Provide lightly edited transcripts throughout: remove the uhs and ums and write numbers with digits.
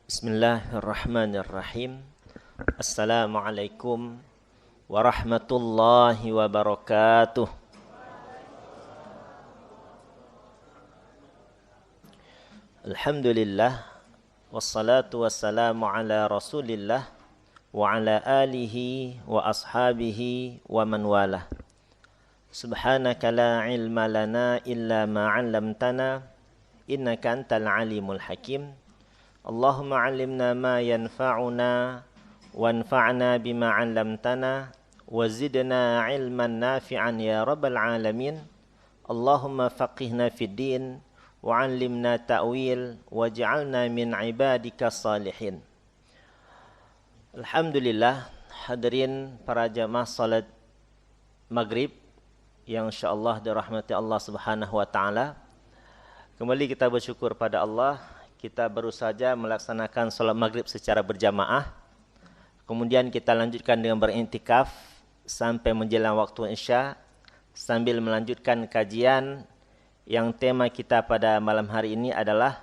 Bismillahirrahmanirrahim. Assalamualaikum warahmatullahi wabarakatuh. Alhamdulillah wassalatu wassalamu ala Rasulillah wa ala alihi wa ashabihi wa man walah. Subhanaka la ilma lana illa ma 'allamtana innaka antal alimul hakim. Allahumma 'allimna ma yanfa'una wanfa'na bima 'allamtana wa zidna 'ilman nafi'an ya rabbal alamin. Allahumma faqihna fid din wa 'allimna ta'wil waj'alna min 'ibadika salihin. Alhamdulillah, hadirin para jamaah salat maghrib yang insyaallah dirahmati Allah Subhanahu wa taala. Kembali kita bersyukur pada Allah. Kita baru saja melaksanakan salat maghrib secara berjamaah. Kemudian kita lanjutkan dengan beriktikaf sampai menjelang waktu Isya sambil melanjutkan kajian yang tema kita pada malam hari ini adalah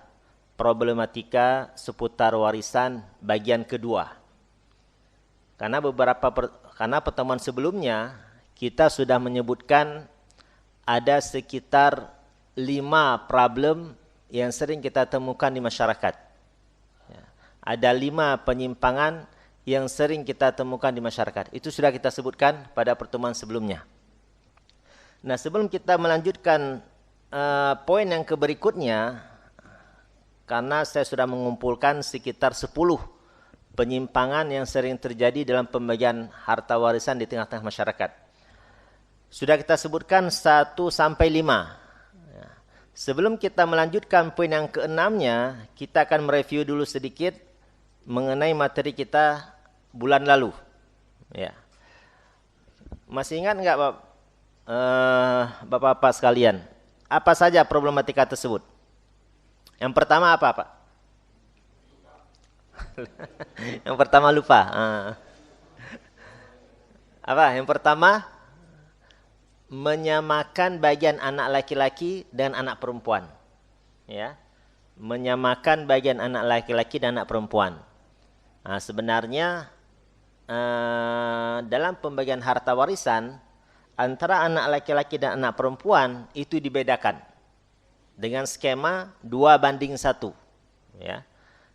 problematika seputar warisan bagian kedua. Karena pertemuan sebelumnya kita sudah menyebutkan ada sekitar 5 problem yang sering kita temukan di masyarakat. Ada 5 penyimpangan yang sering kita temukan di masyarakat. Itu sudah kita sebutkan pada pertemuan sebelumnya. Nah, sebelum kita melanjutkan poin yang berikutnya, karena saya sudah mengumpulkan sekitar 10 penyimpangan yang sering terjadi dalam pembagian harta warisan di tengah-tengah masyarakat. Sudah kita sebutkan 1 sampai 5. Sebelum kita melanjutkan poin yang ke-6-nya, kita akan mereview dulu sedikit mengenai materi kita bulan lalu. Ya. Masih ingat enggak Bapak-bapak sekalian? Apa saja problematika tersebut? Yang pertama apa, Pak? Yang pertama lupa. Apa? Yang pertama menyamakan bagian anak laki-laki dan anak perempuan. Ya. Menyamakan bagian anak laki-laki dan anak perempuan. Nah, sebenarnya dalam pembagian harta warisan antara anak laki-laki dan anak perempuan itu dibedakan dengan skema 2:1. Ya.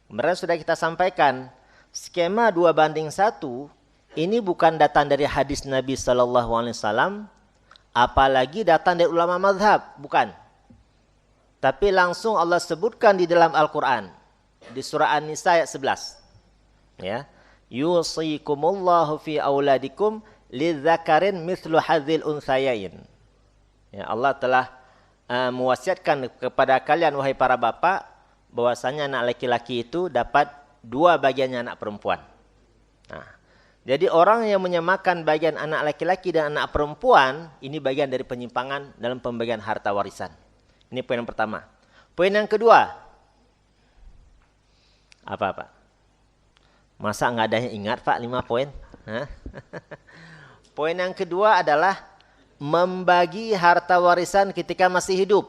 Kemarin sudah kita sampaikan skema 2:1 ini bukan datang dari hadis Nabi SAW, apalagi datang dari ulama mazhab, bukan. Tapi langsung Allah sebutkan di dalam Al-Quran. Di surah An-Nisa ayat 11. Ya. Yusikumullahu fi auladikum lidzakarin mithlu hadzil unsayain. Ya, Allah telah mewasiatkan kepada kalian, wahai para bapak, bahwasanya anak laki-laki itu dapat 2 bagiannya anak perempuan. Nah, jadi orang yang menyamakan bagian anak laki-laki dan anak perempuan, ini bagian dari penyimpangan dalam pembagian harta warisan. Ini poin yang pertama. Poin yang kedua. Apa, Pak? Masa nggak ada yang ingat, Pak, 5 poin? Poin yang kedua adalah membagi harta warisan ketika masih hidup.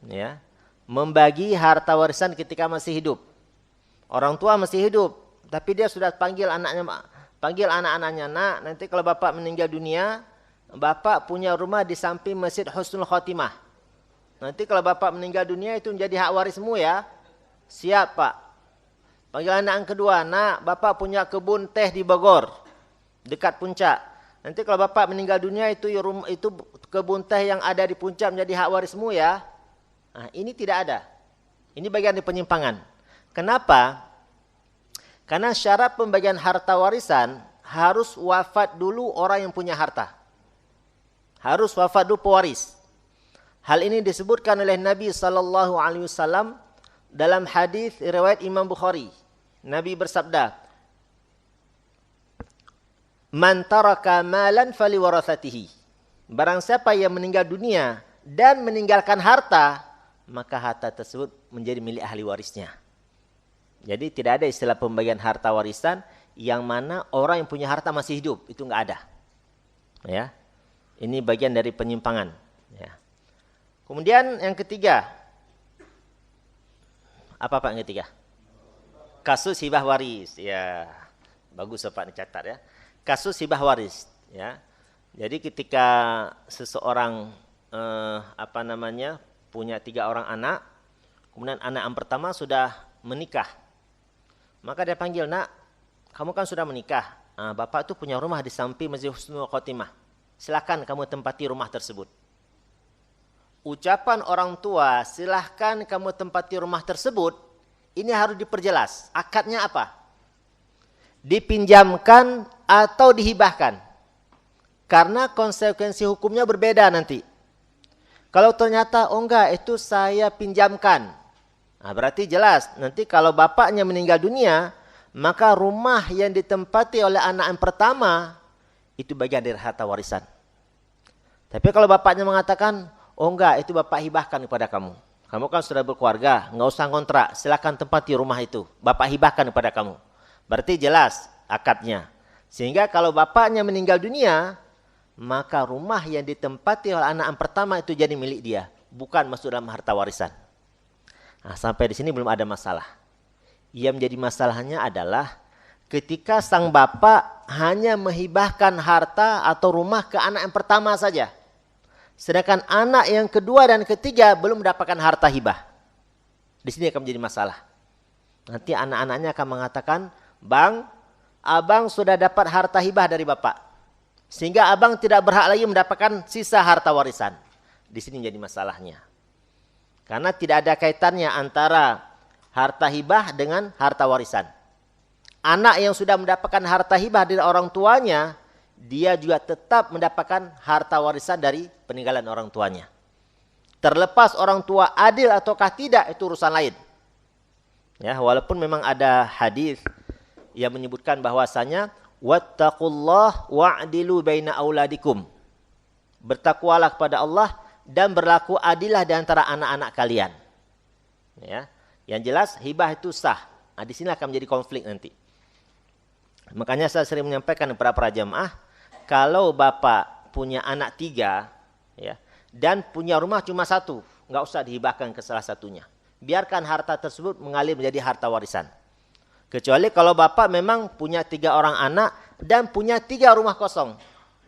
Ya. Membagi harta warisan ketika masih hidup. Orang tua masih hidup, tapi dia sudah panggil anak-anaknya, nak, nanti kalau bapak meninggal dunia, bapak punya rumah di samping Masjid Husnul Khotimah. Nanti kalau bapak meninggal dunia itu menjadi hak warismu ya. Siap, Pak. Panggil anak yang kedua, nak, bapak punya kebun teh di Bogor, dekat puncak. Nanti kalau bapak meninggal dunia itu kebun teh yang ada di puncak menjadi hak warismu ya. Nah, ini tidak ada. Ini bagian dari penyimpangan. Kenapa? Karena syarat pembagian harta warisan harus wafat dulu orang yang punya harta. Harus wafat dulu pewaris. Hal ini disebutkan oleh Nabi SAW dalam hadis riwayat Imam Bukhari. Nabi bersabda, "Man taraka malan faliwarathatihi." Barang siapa yang meninggal dunia dan meninggalkan harta, maka harta tersebut menjadi milik ahli warisnya. Jadi tidak ada istilah pembagian harta warisan yang mana orang yang punya harta masih hidup, itu enggak ada. Ya. Ini bagian dari penyimpangan, ya. Kemudian yang ketiga. Apa Pak yang ketiga? Kasus hibah waris. Ya. Bagus Pak dicatat ya. Kasus hibah waris, ya. Jadi ketika seseorang punya 3 orang anak, kemudian anak yang pertama sudah menikah. Maka dia panggil, "Nak, kamu kan sudah menikah. Bapak tuh punya rumah di samping Masjid Husnul Khotimah. Silakan kamu tempati rumah tersebut." Ucapan orang tua, "Silahkan kamu tempati rumah tersebut," ini harus diperjelas. Akadnya apa? Dipinjamkan atau dihibahkan? Karena konsekuensi hukumnya berbeda nanti. Kalau ternyata, "Oh enggak, itu saya pinjamkan." Nah, berarti jelas, nanti kalau bapaknya meninggal dunia, maka rumah yang ditempati oleh anak yang pertama, itu bagian dari harta warisan. Tapi kalau bapaknya mengatakan, "Oh enggak, itu bapak hibahkan kepada kamu. Kamu kan sudah berkeluarga, nggak usah ngontrak, silakan tempati rumah itu. Bapak hibahkan kepada kamu." Berarti jelas akadnya. Sehingga kalau bapaknya meninggal dunia, maka rumah yang ditempati oleh anak yang pertama itu jadi milik dia, bukan masuk dalam harta warisan. Nah, sampai di sini belum ada masalah. Yang menjadi masalahnya adalah ketika sang bapak hanya menghibahkan harta atau rumah ke anak yang pertama saja. Sedangkan anak yang kedua dan ketiga belum mendapatkan harta hibah. Di sini akan menjadi masalah. Nanti anak-anaknya akan mengatakan, "Bang, abang sudah dapat harta hibah dari bapak. Sehingga abang tidak berhak lagi mendapatkan sisa harta warisan." Di sini menjadi masalahnya. Karena tidak ada kaitannya antara harta hibah dengan harta warisan. Anak yang sudah mendapatkan harta hibah dari orang tuanya, dia juga tetap mendapatkan harta warisan dari peninggalan orang tuanya. Terlepas orang tua adil ataukah tidak, itu urusan lain. Ya, walaupun memang ada hadis yang menyebutkan bahwasanya wattaqullah wa'dilu baina auladikum. Bertakwalah kepada Allah dan berlaku adillah di antara anak-anak kalian. Ya, yang jelas hibah itu sah. Nah, di sini akan menjadi konflik nanti. Makanya saya sering menyampaikan kepada para jamaah, kalau bapak punya anak 3, ya, dan punya rumah cuma 1, nggak usah dihibahkan ke salah satunya. Biarkan harta tersebut mengalir menjadi harta warisan. Kecuali kalau bapak memang punya 3 orang anak dan punya 3 rumah kosong.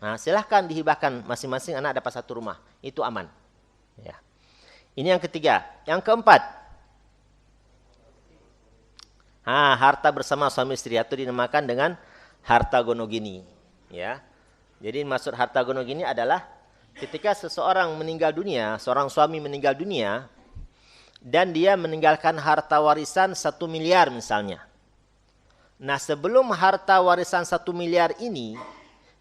Nah, silahkan dihibahkan masing-masing anak dapat 1 rumah. Itu aman. Ya. Ini yang ketiga. Yang keempat. Harta bersama suami istri itu dinamakan dengan harta gonogini. Ya. Jadi maksud harta gonogini adalah ketika seseorang meninggal dunia, seorang suami meninggal dunia, dan dia meninggalkan harta warisan 1 miliar misalnya. Nah, sebelum harta warisan 1 miliar ini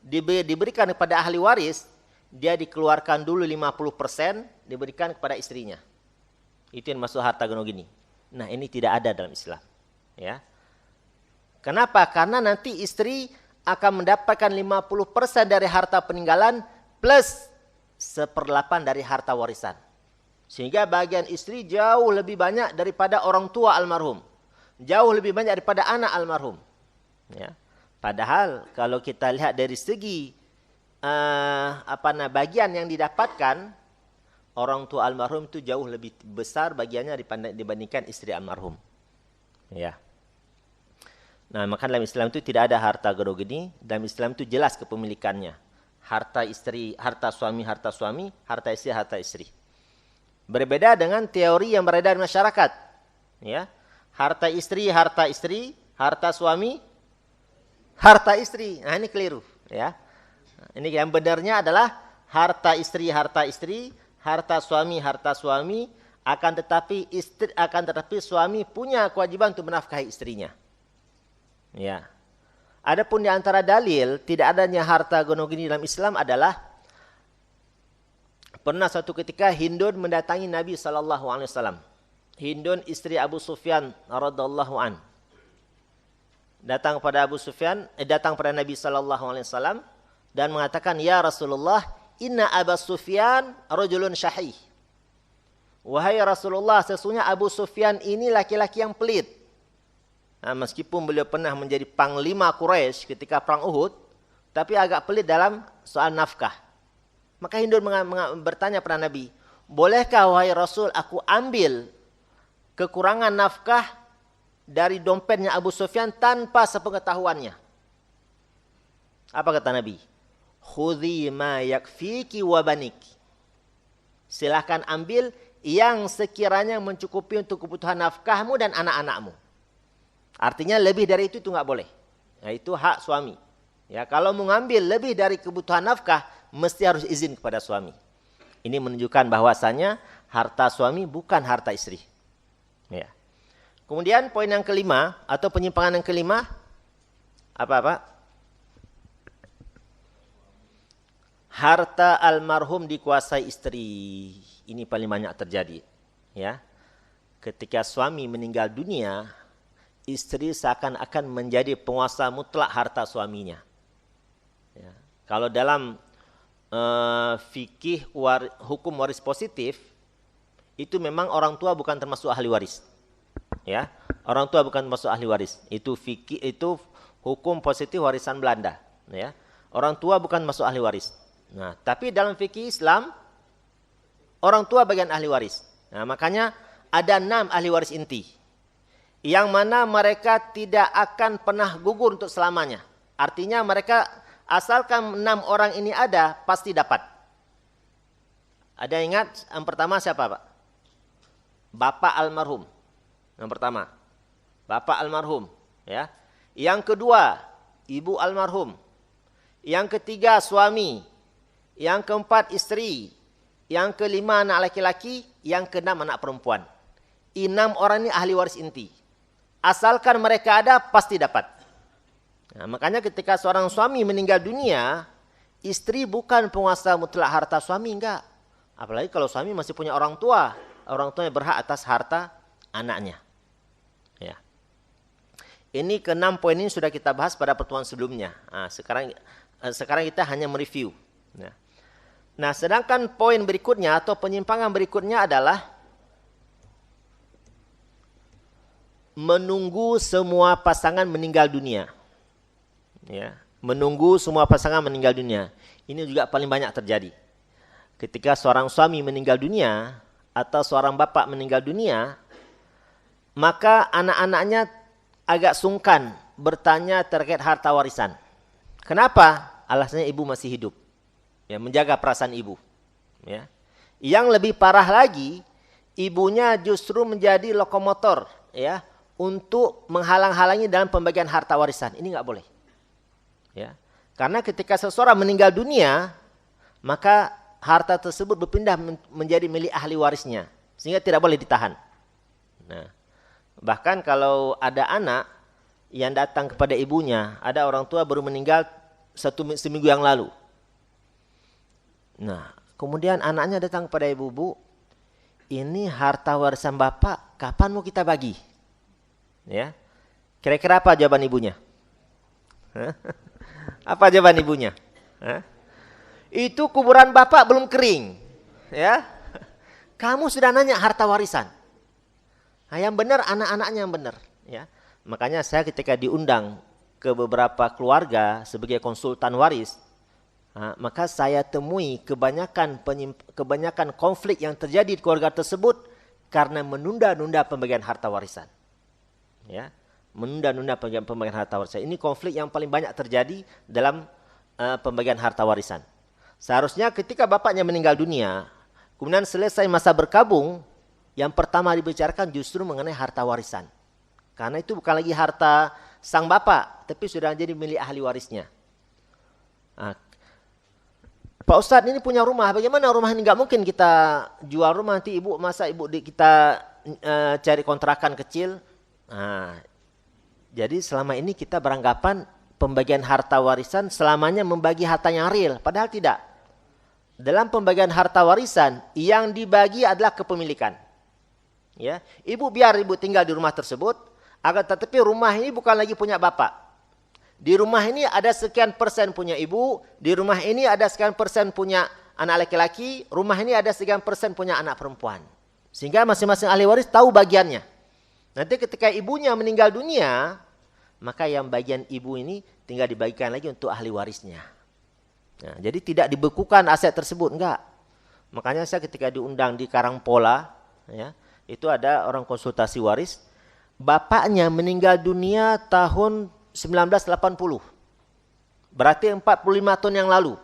diberikan kepada ahli waris, dia dikeluarkan dulu 50%, diberikan kepada istrinya. Itu yang masuk harta gonogini. Nah, ini tidak ada dalam Islam. Ya. Kenapa? Karena nanti istri akan mendapatkan 50% dari harta peninggalan plus 1/8 dari harta warisan. Sehingga bagian istri jauh lebih banyak daripada orang tua almarhum. Jauh lebih banyak daripada anak almarhum. Ya. Padahal kalau kita lihat dari segi bagian yang didapatkan, orang tua almarhum itu jauh lebih besar bagiannya dibandingkan istri almarhum. Ya. Nah, maka dalam Islam itu tidak ada harta gonogini. Dalam Islam itu jelas kepemilikannya. Harta istri, harta suami, harta suami, harta istri, harta istri. Berbeda dengan teori yang beredar di masyarakat. Ya. Harta istri, harta suami, harta istri. Nah, ini keliru, ya. Ini yang benarnya adalah harta istri, harta suami, akan tetapi suami punya kewajiban untuk menafkahi istrinya. Ya. Adapun di antara dalil tidak adanya harta gonogini dalam Islam adalah pernah suatu ketika Hindun mendatangi Nabi SAW. Hindun istri Abu Sufyan radhiyallahu an. Datang pada Nabi SAW dan mengatakan, "Ya Rasulullah, inna Abu Sufyan rajulun syahih." Wahai Rasulullah, sesungguhnya Abu Sufyan ini laki-laki yang pelit. Nah, meskipun beliau pernah menjadi panglima Quraisy ketika perang Uhud, tapi agak pelit dalam soal nafkah. Maka Hindun bertanya pada Nabi, "Bolehkah wahai Rasul aku ambil kekurangan nafkah dari dompetnya Abu Sufyan tanpa sepengetahuannya. Apa kata Nabi? Khudhi ma yakfiki wa baniki. Silahkan ambil yang sekiranya mencukupi untuk kebutuhan nafkahmu dan anak-anakmu. Artinya lebih dari itu nggak boleh. Nah, itu hak suami. Ya, kalau mengambil lebih dari kebutuhan nafkah, mesti harus izin kepada suami. Ini menunjukkan bahwasanya harta suami bukan harta istri. Ya. Kemudian poin yang kelima atau penyimpangan yang kelima apa? Harta almarhum dikuasai istri. Ini paling banyak terjadi. Ya. Ketika suami meninggal dunia, istri seakan-akan menjadi penguasa mutlak harta suaminya. Ya. Kalau dalam fikih hukum waris positif, itu memang orang tua bukan termasuk ahli waris. Ya, orang tua bukan termasuk ahli waris. Itu fikih, itu hukum positif warisan Belanda. Ya, orang tua bukan masuk ahli waris. Nah, tapi dalam fikih Islam, orang tua bagian ahli waris. Nah, makanya ada 6 ahli waris inti, yang mana mereka tidak akan pernah gugur untuk selamanya. Artinya mereka asalkan 6 orang ini ada, pasti dapat. Ada yang ingat yang pertama siapa, Pak? Bapak almarhum. Yang pertama, bapak almarhum. Ya. Yang kedua, ibu almarhum. Yang ketiga, suami. Yang keempat, istri. Yang kelima, anak laki-laki. Yang keenam, anak perempuan. 6 orang ini ahli waris inti. Asalkan mereka ada, pasti dapat. Nah, makanya ketika seorang suami meninggal dunia, istri bukan penguasa mutlak harta suami, enggak. Apalagi kalau suami masih punya orang tua. Orang tuanya berhak atas harta anaknya. Ya. Ini ke-6 poin ini sudah kita bahas pada pertemuan sebelumnya. Nah, sekarang kita hanya mereview. Nah, sedangkan poin berikutnya atau penyimpangan berikutnya adalah menunggu semua pasangan meninggal dunia. Ya, menunggu semua pasangan meninggal dunia. Ini juga paling banyak terjadi. Ketika seorang suami meninggal dunia atau seorang bapak meninggal dunia, maka anak-anaknya agak sungkan bertanya terkait harta warisan. Kenapa? Alasannya ibu masih hidup. Ya, menjaga perasaan ibu. Ya. Yang lebih parah lagi, ibunya justru menjadi lokomotor, ya, untuk menghalang-halangi dalam pembagian harta warisan. Ini nggak boleh. Ya. Karena ketika seseorang meninggal dunia, maka harta tersebut berpindah menjadi milik ahli warisnya, sehingga tidak boleh ditahan. Nah, bahkan kalau ada anak yang datang kepada ibunya, ada orang tua baru meninggal seminggu yang lalu. Nah, kemudian anaknya datang kepada ibu, "Bu, ini harta warisan bapak, kapan mau kita bagi?" Ya, kira-kira apa jawaban ibunya? Apa jawaban ibunya? Itu kuburan bapak belum kering. Ya, kamu sudah nanya harta warisan. Nah, yang benar anak-anaknya yang benar. Ya, makanya saya ketika diundang ke beberapa keluarga sebagai konsultan waris, maka saya temui kebanyakan konflik yang terjadi di keluarga tersebut karena menunda-nunda pembagian harta warisan. Ya, menunda-nunda pembagian harta warisan. Ini konflik yang paling banyak terjadi dalam pembagian harta warisan. Seharusnya ketika bapaknya meninggal dunia, kemudian selesai masa berkabung, yang pertama dibicarakan justru mengenai harta warisan. Karena itu bukan lagi harta sang bapak, tapi sudah jadi milik ahli warisnya. Pak Ustadz ini punya rumah, bagaimana rumah ini? Nggak mungkin kita jual rumah, nanti ibu, masa ibu kita cari kontrakan kecil. Nah, jadi selama ini kita beranggapan pembagian harta warisan selamanya membagi harta yang real, padahal tidak. Dalam pembagian harta warisan, yang dibagi adalah kepemilikan. Ya, ibu biar ibu tinggal di rumah tersebut, akan tetapi rumah ini bukan lagi punya bapak. Di rumah ini ada sekian persen punya ibu, di rumah ini ada sekian persen punya anak laki-laki, rumah ini ada sekian persen punya anak perempuan. Sehingga masing-masing ahli waris tahu bagiannya. Nanti ketika ibunya meninggal dunia, maka yang bagian ibu ini tinggal dibagikan lagi untuk ahli warisnya. Nah, jadi tidak dibekukan aset tersebut, enggak. Makanya saya ketika diundang di Karangpola, ya, itu ada orang konsultasi waris, bapaknya meninggal dunia tahun 1980. Berarti 45 tahun yang lalu.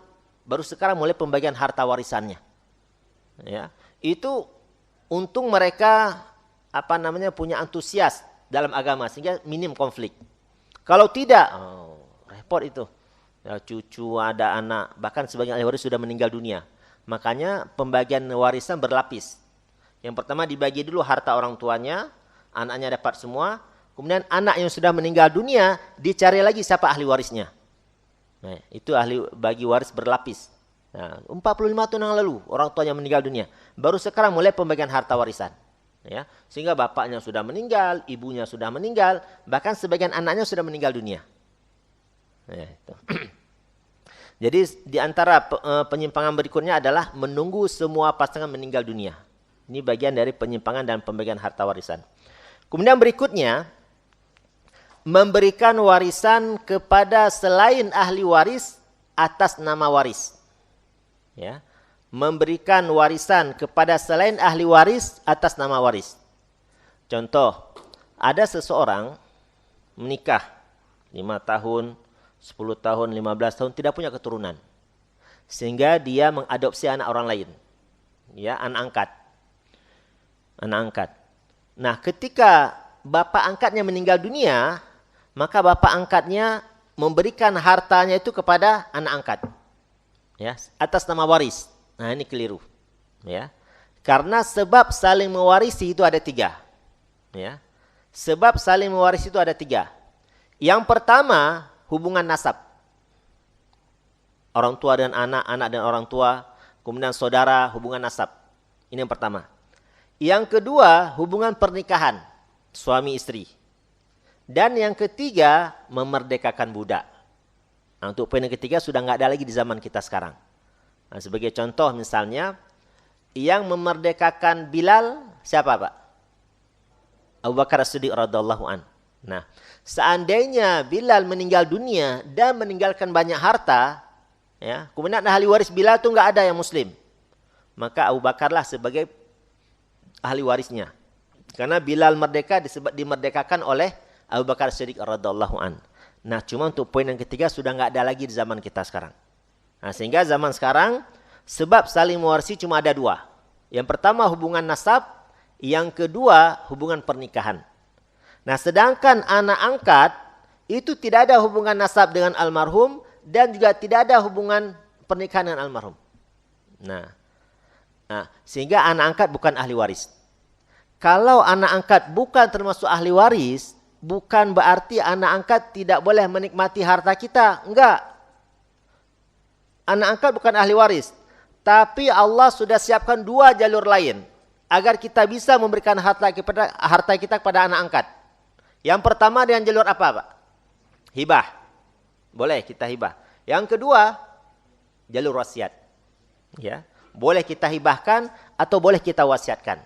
Baru sekarang mulai pembagian harta warisannya. Ya, itu untung mereka punya antusias dalam agama sehingga minim konflik. Kalau tidak, repot itu. Ya, cucu, ada anak, bahkan sebagian ahli waris sudah meninggal dunia. Makanya pembagian warisan berlapis. Yang pertama dibagi dulu harta orang tuanya, anaknya dapat semua. Kemudian anak yang sudah meninggal dunia dicari lagi siapa ahli warisnya. Nah, itu ahli bagi waris berlapis. Nah, 45 tahun yang lalu orang tuanya meninggal dunia. Baru sekarang mulai pembagian harta warisan. Ya, sehingga bapaknya sudah meninggal, ibunya sudah meninggal, bahkan sebagian anaknya sudah meninggal dunia. Ya, itu. Jadi di antara penyimpangan berikutnya adalah menunggu semua pasangan meninggal dunia. Ini bagian dari penyimpangan dan pembagian harta warisan. Kemudian berikutnya, memberikan warisan kepada selain ahli waris atas nama waris. Ya, memberikan warisan kepada selain ahli waris atas nama waris. Contoh, ada seseorang menikah 5 tahun, 10 tahun, 15 tahun tidak punya keturunan. Sehingga dia mengadopsi anak orang lain. Ya, anak angkat. Anak angkat. Nah, ketika bapak angkatnya meninggal dunia, maka bapak angkatnya memberikan hartanya itu kepada anak angkat. Ya, atas nama waris. Nah, ini keliru. Ya. Karena sebab saling mewarisi itu ada 3. Ya. Sebab saling mewarisi itu ada 3. Yang pertama, hubungan nasab. Orang tua dan anak, anak dan orang tua, kemudian saudara, hubungan nasab. Ini yang pertama. Yang kedua, hubungan pernikahan, suami istri. Dan yang ketiga, memerdekakan budak. Nah, untuk poin yang ketiga sudah nggak ada lagi di zaman kita sekarang. Nah, sebagai contoh misalnya, yang memerdekakan Bilal, siapa Pak? Abu Bakar As-Siddiq radhiyallahu an. Nah, seandainya Bilal meninggal dunia dan meninggalkan banyak harta, ya, kemudian ahli waris Bilal itu nggak ada yang muslim, maka Abu Bakarlah sebagai ahli warisnya. Karena Bilal merdeka dimerdekakan oleh Abu Bakar Siddiq radhiyallahu an. Nah, cuma untuk poin yang ketiga sudah nggak ada lagi di zaman kita sekarang. Nah, sehingga zaman sekarang sebab saling mewarisi cuma ada 2. Yang pertama hubungan nasab, yang kedua hubungan pernikahan. Nah, sedangkan anak angkat itu tidak ada hubungan nasab dengan almarhum dan juga tidak ada hubungan pernikahan dengan almarhum. Nah, sehingga anak angkat bukan ahli waris. Kalau anak angkat bukan termasuk ahli waris, bukan berarti anak angkat tidak boleh menikmati harta kita. Enggak. Anak angkat bukan ahli waris. Tapi Allah sudah siapkan 2 jalur lain agar kita bisa memberikan harta kita kepada anak angkat. Yang pertama dengan jalur apa, Pak? Hibah. Boleh kita hibah. Yang kedua, jalur wasiat. Ya, boleh kita hibahkan atau boleh kita wasiatkan.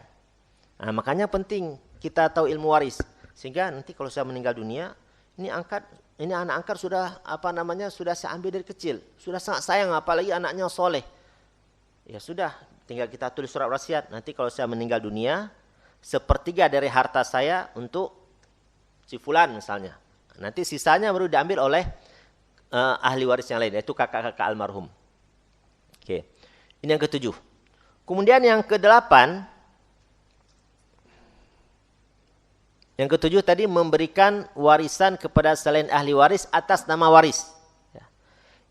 Nah, makanya penting kita tahu ilmu waris sehingga nanti kalau saya meninggal dunia, ini anak angkat sudah sudah saya ambil dari kecil, sudah sangat sayang apalagi anaknya soleh. Ya sudah, tinggal kita tulis surat wasiat. Nanti kalau saya meninggal dunia, 1/3 dari harta saya untuk si fulan misalnya. Nanti sisanya baru diambil oleh ahli waris yang lain, yaitu kakak-kakak almarhum. Oke. Ini yang ke-7. Kemudian yang ke-8, yang ke-7 tadi memberikan warisan kepada selain ahli waris atas nama waris.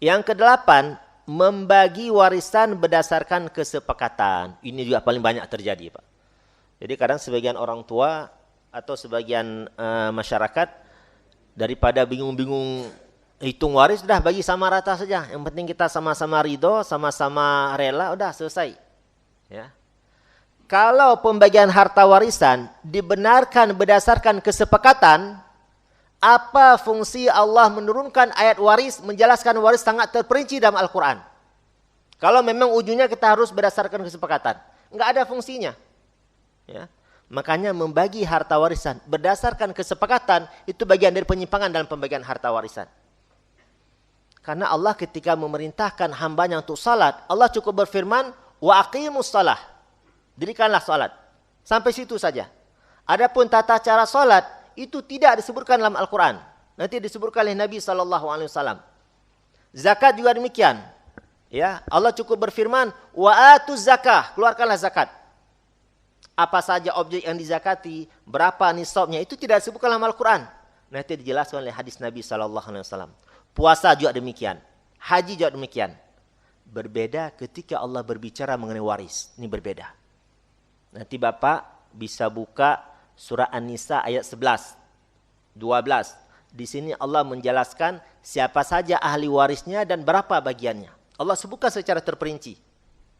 Yang ke-8, membagi warisan berdasarkan kesepakatan. Ini juga paling banyak terjadi, Pak. Jadi kadang sebagian orang tua atau sebagian masyarakat daripada bingung-bingung hitung waris, sudah bagi sama rata saja. Yang penting kita sama-sama ridho, sama-sama rela, udah selesai. Ya. Kalau pembagian harta warisan dibenarkan berdasarkan kesepakatan, apa fungsi Allah menurunkan ayat waris, menjelaskan waris sangat terperinci dalam Al-Quran? Kalau memang ujungnya kita harus berdasarkan kesepakatan, nggak ada fungsinya. Ya. Makanya membagi harta warisan berdasarkan kesepakatan itu bagian dari penyimpangan dalam pembagian harta warisan. Karena Allah ketika memerintahkan hambanya untuk salat, Allah cukup berfirman, wa aqimus salah. Dirikanlah salat. Sampai situ saja. Adapun tata cara salat itu tidak disebutkan dalam Al-Quran. Nanti disebutkan oleh Nabi SAW. Zakat juga demikian. Ya, Allah cukup berfirman, wa atuz zakah, keluarkanlah zakat. Apa saja objek yang dizakati, berapa nisabnya, itu tidak disebutkan dalam Al-Quran. Nanti dijelaskan oleh hadis Nabi SAW. Puasa juga demikian. Haji juga demikian. Berbeda ketika Allah berbicara mengenai waris. Ini berbeda. Nanti Bapak bisa buka surah An-Nisa ayat 11, 12. Di sini Allah menjelaskan siapa saja ahli warisnya dan berapa bagiannya. Allah sebutkan secara terperinci.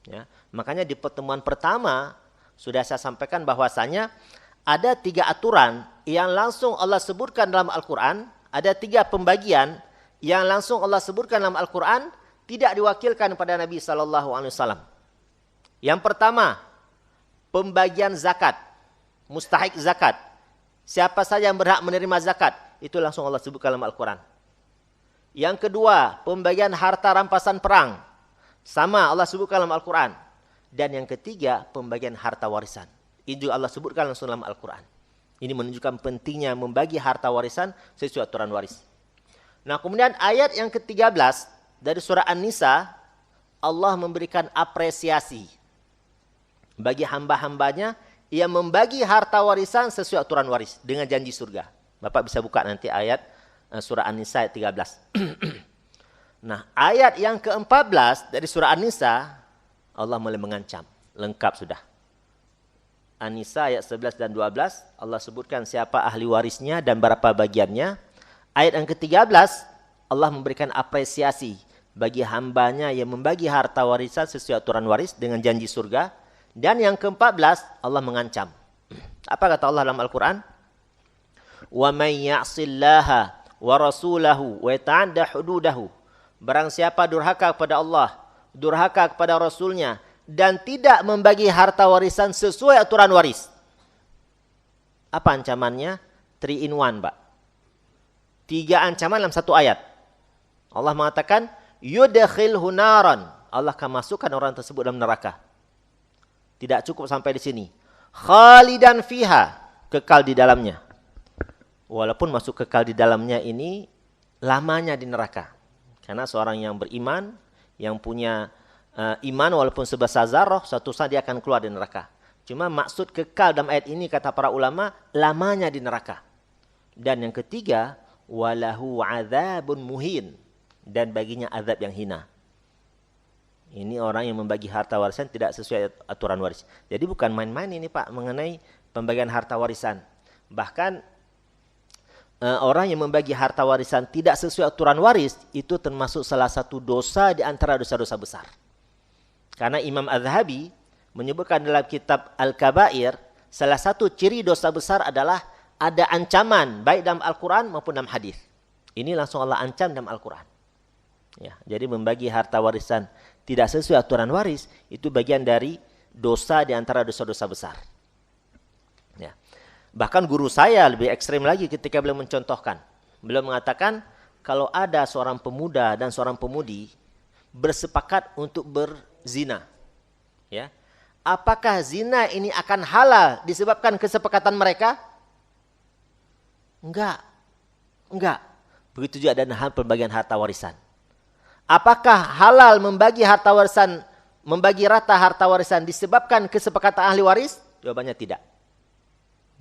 Ya, makanya di pertemuan pertama sudah saya sampaikan bahwasanya ada 3 aturan yang langsung Allah sebutkan dalam Al-Quran. Ada 3 pembagian yang langsung Allah sebutkan dalam Al-Quran, tidak diwakilkan pada Nabi SAW. Yang pertama, pembagian zakat, mustahik zakat. Siapa saja yang berhak menerima zakat, itu langsung Allah sebutkan dalam Al-Quran. Yang kedua, pembagian harta rampasan perang. Sama Allah sebutkan dalam Al-Quran. Dan yang ketiga, pembagian harta warisan. Ini juga Allah sebutkan langsung dalam Al-Quran. Ini menunjukkan pentingnya membagi harta warisan sesuai aturan waris. Nah, kemudian ayat yang ke-13 dari surah An-Nisa, Allah memberikan apresiasi bagi hamba-hambanya yang membagi harta warisan sesuai aturan waris dengan janji surga. Bapak bisa buka nanti ayat surah An-Nisa ayat 13. Nah, ayat yang ke-14 dari surah An-Nisa, Allah mulai mengancam. Lengkap sudah. An-Nisa ayat 11 dan 12, Allah sebutkan siapa ahli warisnya dan berapa bagiannya. Ayat yang ke-13, Allah memberikan apresiasi bagi hambanya yang membagi harta warisan sesuai aturan waris dengan janji surga. Dan yang ke-14, Allah mengancam. Apa kata Allah dalam Al-Quran? Wa may ya'sillaha wa rasulahu wa yata'adda hududahu. Barang siapa durhaka kepada Allah, durhaka kepada Rasulnya, dan tidak membagi harta warisan sesuai aturan waris. Apa ancamannya? 3 in 1, Pak. 3 ancaman dalam 1 ayat. Allah mengatakan, yudkhilhu naran. Allah akan masukkan orang tersebut dalam neraka. Tidak cukup sampai di sini. Khalidan fiha, kekal di dalamnya. Walaupun masuk kekal di dalamnya ini lamanya di neraka. Karena seorang yang beriman, yang punya iman walaupun sebesar zarah, suatu saat dia akan keluar di neraka. Cuma maksud kekal dalam ayat ini kata para ulama, lamanya di neraka. Dan yang ketiga, walahu adzabun muhin, dan baginya azab yang hina. Ini orang yang membagi harta warisan tidak sesuai aturan waris. Jadi bukan main-main ini Pak mengenai pembagian harta warisan. Bahkan orang yang membagi harta warisan tidak sesuai aturan waris itu termasuk salah satu dosa di antara dosa-dosa besar. Karena Imam Az-Zahabi menyebutkan dalam kitab Al-Kabair, salah satu ciri dosa besar adalah ada ancaman baik dalam Al-Quran maupun dalam hadis. Ini langsung Allah ancam dalam Al-Quran. Ya, jadi membagi harta warisan tidak sesuai aturan waris itu bagian dari dosa di antara dosa-dosa besar. Ya. Bahkan guru saya lebih ekstrim lagi ketika beliau mencontohkan. Beliau mengatakan kalau ada seorang pemuda dan seorang pemudi bersepakat untuk berzina, ya, apakah zina ini akan halal disebabkan kesepakatan mereka? Enggak. Begitu juga dengan hal pembagian harta warisan. Apakah halal membagi harta warisan, membagi rata harta warisan disebabkan kesepakatan ahli waris? Jawabannya tidak.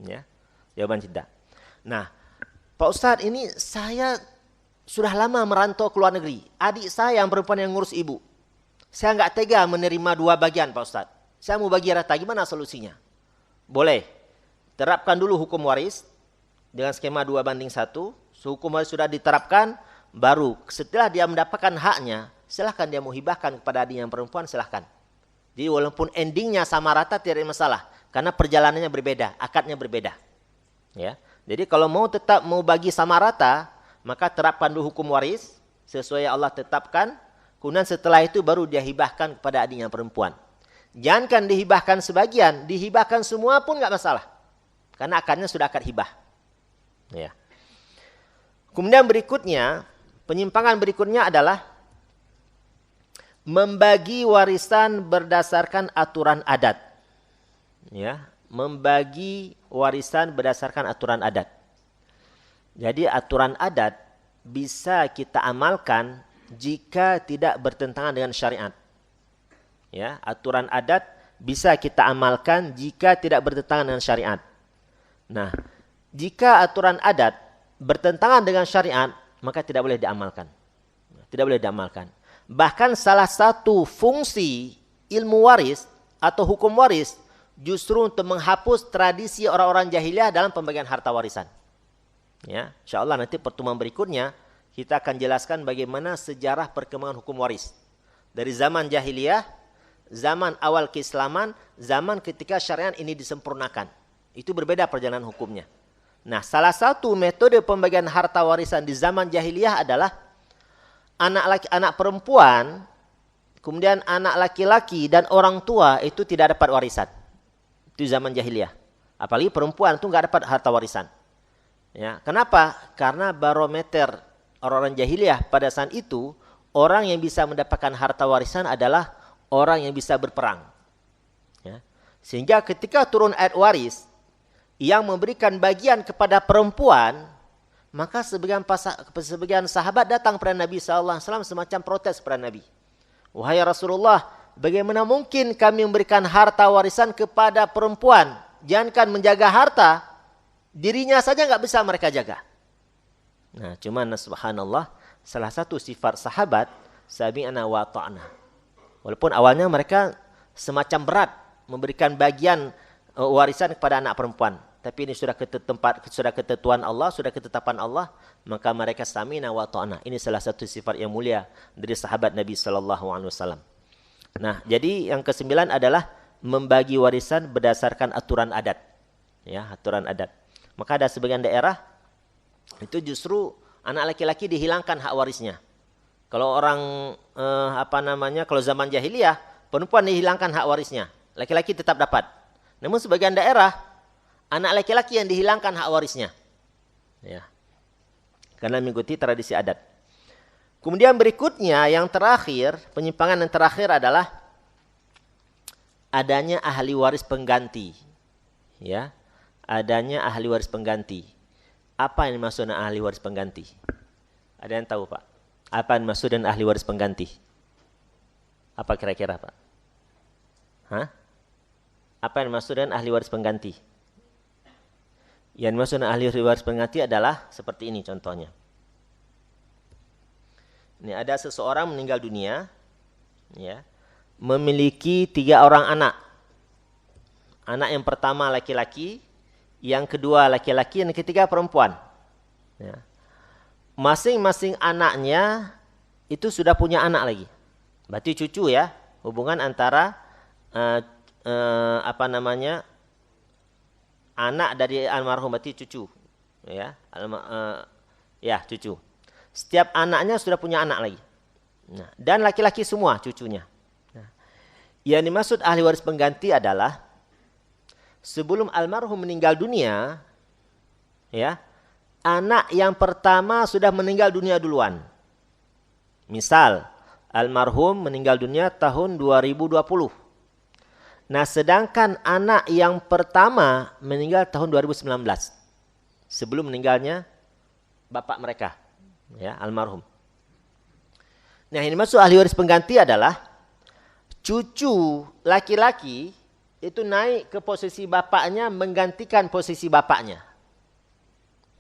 Ya, jawaban tidak. Nah, Pak Ustadz, ini saya sudah lama merantau ke luar negeri. Adik saya yang perempuan yang ngurus ibu. Saya nggak tega menerima 2 bagian, Pak Ustadz. Saya mau bagi rata, gimana solusinya? Boleh. Terapkan dulu hukum waris dengan skema 2:1. Hukum waris sudah diterapkan, baru setelah dia mendapatkan haknya, silahkan dia mau hibahkan kepada adik yang perempuan, silahkan. Jadi walaupun endingnya sama rata tidak ada masalah. Karena perjalanannya berbeda, akadnya berbeda. Ya. Jadi kalau tetap mau bagi sama rata, maka terapkan dulu hukum waris sesuai yang Allah tetapkan. Kemudian setelah itu baru dia hibahkan kepada adiknya perempuan. Jangan dihibahkan sebagian, dihibahkan semua pun nggak masalah. Karena akadnya sudah akad hibah. Ya. Kemudian berikutnya, penyimpangan berikutnya adalah membagi warisan berdasarkan aturan adat. Ya, membagi warisan berdasarkan aturan adat. Jadi aturan adat bisa kita amalkan jika tidak bertentangan dengan syariat. Ya, aturan adat bisa kita amalkan jika tidak bertentangan dengan syariat. Nah, jika aturan adat bertentangan dengan syariat, maka tidak boleh diamalkan. Tidak boleh diamalkan. Bahkan salah satu fungsi ilmu waris atau hukum waris justru untuk menghapus tradisi orang-orang jahiliyah dalam pembagian harta warisan. Ya, insyaallah nanti pertemuan berikutnya kita akan jelaskan bagaimana sejarah perkembangan hukum waris. Dari zaman jahiliyah, zaman awal keislaman, zaman ketika syariat ini disempurnakan. Itu berbeda perjalanan hukumnya. Nah, salah satu metode pembagian harta warisan di zaman jahiliyah adalah anak perempuan, kemudian anak laki-laki dan orang tua itu tidak dapat warisan. Itu zaman jahiliyah. Apalagi perempuan itu nggak dapat harta warisan. Ya, kenapa? Karena barometer orang-orang jahiliyah pada saat itu, orang yang bisa mendapatkan harta warisan adalah orang yang bisa berperang. Ya. Sehingga ketika turun ayat waris yang memberikan bagian kepada perempuan, maka sebagian sahabat datang kepada Nabi SAW semacam protes kepada Nabi. Wahai Rasulullah, bagaimana mungkin kami memberikan harta warisan kepada perempuan? Jangankan menjaga harta, dirinya saja nggak bisa mereka jaga. Nah, cuman subhanallah, salah satu sifat sahabat, sami'na wa ta'na. Walaupun awalnya mereka semacam berat memberikan bagian warisan kepada anak perempuan. Tapi ini sudah ketentuan Allah, sudah ketetapan Allah, maka mereka sami'na wa ta'na. Ini salah satu sifat yang mulia dari sahabat Nabi SAW. Nah, jadi yang kesembilan adalah membagi warisan berdasarkan aturan adat. Ya, aturan adat. Maka ada sebagian daerah itu justru anak laki-laki dihilangkan hak warisnya. Kalau orang kalau zaman jahiliyah, perempuan dihilangkan hak warisnya, laki-laki tetap dapat. Namun sebagian daerah anak laki-laki yang dihilangkan hak warisnya. Ya. Karena mengikuti tradisi adat. Kemudian berikutnya yang terakhir, penyimpangan yang terakhir adalah adanya ahli waris pengganti. Ya. Adanya ahli waris pengganti. Apa yang dimaksud dengan ahli waris pengganti? Ada yang tahu, Pak? Apa yang dimaksud dengan ahli waris pengganti? Apa kira-kira, Pak? Hah? Apa yang dimaksud dengan ahli waris pengganti? Yang dimaksud dengan ahli waris pengganti adalah seperti ini contohnya. Ini ada seseorang meninggal dunia, ya, memiliki 3 orang anak. Anak yang pertama laki-laki, yang kedua laki-laki, yang ketiga perempuan. Ya. Masing-masing anaknya itu sudah punya anak lagi. Berarti cucu ya, hubungan antara anak dari almarhum berarti cucu. Ya, cucu. Setiap anaknya sudah punya anak lagi. Nah, dan laki-laki semua cucunya. Nah, yang dimaksud ahli waris pengganti adalah sebelum almarhum meninggal dunia, ya, anak yang pertama sudah meninggal dunia duluan. Misal, almarhum meninggal dunia tahun 2020. Nah, sedangkan anak yang pertama meninggal tahun 2019. Sebelum meninggalnya bapak mereka, ya, almarhum. Nah, ini maksud ahli waris pengganti adalah cucu laki-laki itu naik ke posisi bapaknya, menggantikan posisi bapaknya.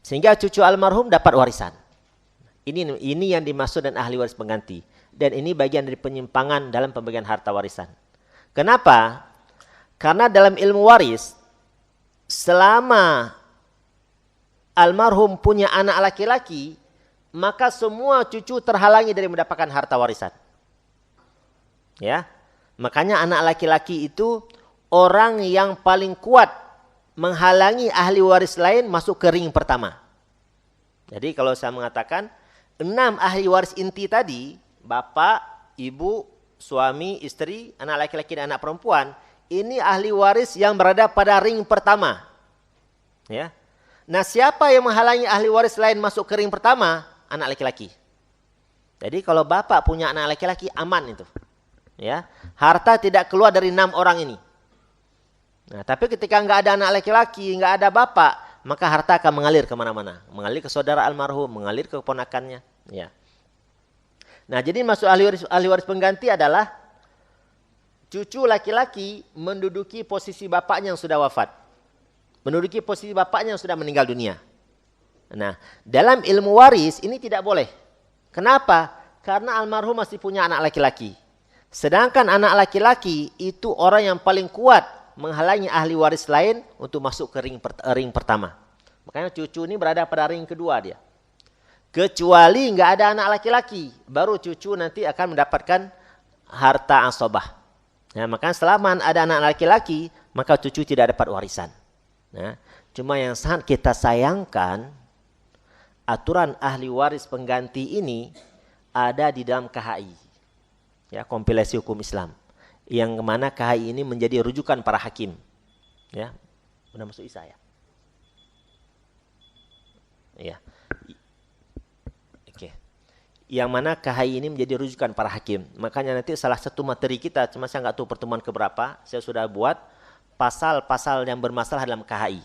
Sehingga cucu almarhum dapat warisan. Ini yang dimaksud dengan ahli waris pengganti. Dan ini bagian dari penyimpangan dalam pembagian harta warisan. Kenapa? Karena dalam ilmu waris, selama almarhum punya anak laki-laki, maka semua cucu terhalangi dari mendapatkan harta warisan. Ya, makanya anak laki-laki itu orang yang paling kuat menghalangi ahli waris lain masuk ke ring pertama. Jadi kalau saya mengatakan 6 ahli waris inti tadi, bapak, ibu, suami, istri, anak laki-laki dan anak perempuan, ini ahli waris yang berada pada ring pertama. Ya. Nah, siapa yang menghalangi ahli waris lain masuk ke ring pertama? Anak laki-laki. Jadi kalau bapak punya anak laki-laki, aman itu. Ya. Harta tidak keluar dari 6 orang ini. Nah, tapi ketika nggak ada anak laki-laki, nggak ada bapak, maka harta akan mengalir kemana-mana. Mengalir ke saudara almarhum, mengalir ke keponakannya. Ya. Nah, jadi maksud ahli waris pengganti adalah cucu laki-laki menduduki posisi bapaknya yang sudah wafat. Menduduki posisi bapaknya yang sudah meninggal dunia. Nah, dalam ilmu waris ini tidak boleh. Kenapa? Karena almarhum masih punya anak laki-laki. Sedangkan anak laki-laki itu orang yang paling kuat menghalangi ahli waris lain untuk masuk ke ring pertama. Makanya cucu ini berada pada ring kedua dia. Kecuali nggak ada anak laki-laki, baru cucu nanti akan mendapatkan harta asabah. Nah, makanya selama ada anak laki-laki, maka cucu tidak dapat warisan. Nah, cuma yang sangat kita sayangkan, aturan ahli waris pengganti ini ada di dalam KHI, ya, kompilasi hukum Islam. Yang mana KHI ini menjadi rujukan para hakim. Ya, udah masuk Isa ya? Iya. Oke. Yang mana KHI ini menjadi rujukan para hakim. Makanya nanti salah satu materi kita, cuma saya nggak tahu pertemuan keberapa, saya sudah buat pasal-pasal yang bermasalah dalam KHI.